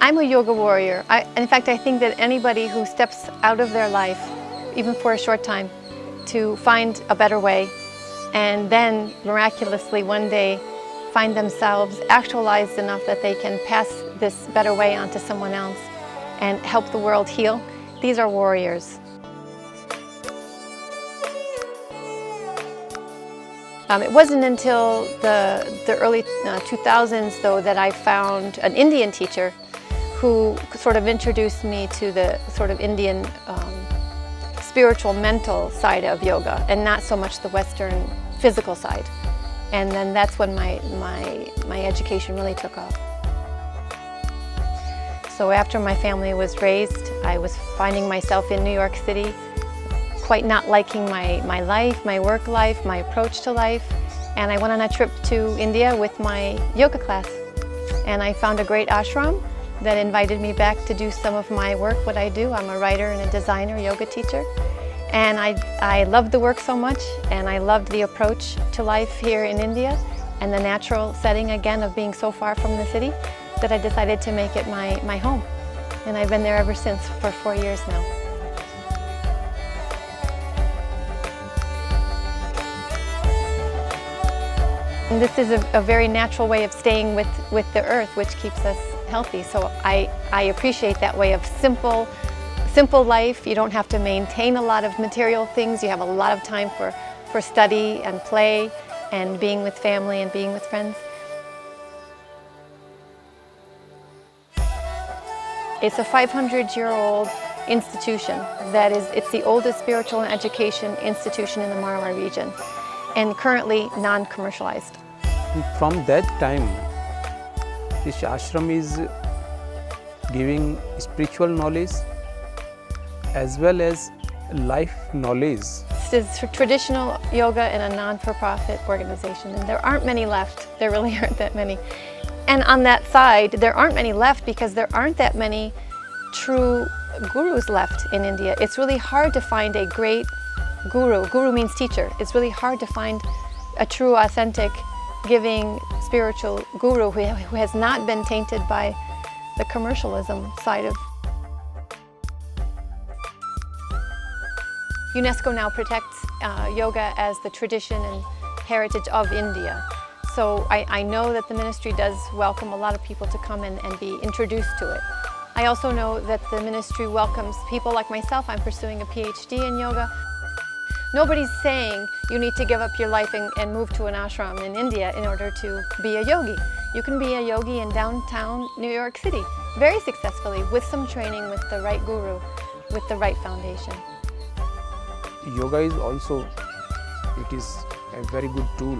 I'm a yoga warrior. In fact, I think that anybody who steps out of their life, even for a short time, to find a better way, and then miraculously one day find themselves actualized enough that they can pass this better way on to someone else and help the world heal, these are warriors. It wasn't until the early 2000s, though, that I found an Indian teacher who sort of introduced me to the sort of Indian spiritual, mental side of yoga, and not so much the Western physical side. And then that's when my education really took off. So after my family was raised, I was finding myself in New York City, quite not liking my life, my work life, my approach to life. And I went on a trip to India with my yoga class. And I found a great ashram that invited me back to do some of my work, what I do. I'm a writer and a designer, yoga teacher. And I loved the work so much, and I loved the approach to life here in India and the natural setting again of being so far from the city, that I decided to make it my home. And I've been there ever since for 4 years now. And this is a very natural way of staying with the earth, which keeps us healthy. So I appreciate that way of simple life. You don't have to maintain a lot of material things. You have a lot of time for study and play and being with family and being with friends. It's a 500-year-old institution. It's the oldest spiritual and education institution in the Marwar region, and currently non-commercialized. From that time, this ashram is giving spiritual knowledge as well as life knowledge. This is traditional yoga in a non-for-profit organization, and there aren't many left. There really aren't that many. And on that side, there aren't many left because there aren't that many true gurus left in India. It's really hard to find a great guru. Guru means teacher. It's really hard to find a true, authentic, giving spiritual guru who has not been tainted by the commercialism side of. UNESCO now protects yoga as the tradition and heritage of India. So I know that the ministry does welcome a lot of people to come and be introduced to it. I also know that the ministry welcomes people like myself. I'm pursuing a PhD in yoga. Nobody's saying you need to give up your life and move to an ashram in India in order to be a yogi. You can be a yogi in downtown New York City very successfully with some training, with the right guru, with the right foundation. Yoga is also, it is a very good tool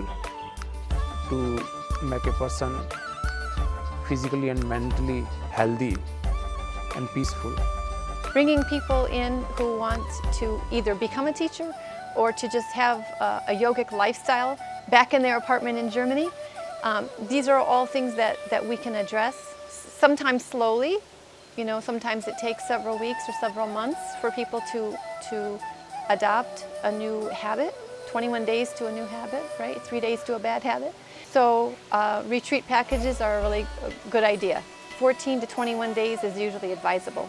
to make a person physically and mentally healthy and peaceful. Bringing people in who want to either become a teacher or to just have a yogic lifestyle back in their apartment in Germany. These are all things that we can address, sometimes slowly. You know, sometimes it takes several weeks or several months for people to adopt a new habit. 21 days to a new habit, right? 3 days to a bad habit. So retreat packages are a really good idea. 14 to 21 days is usually advisable.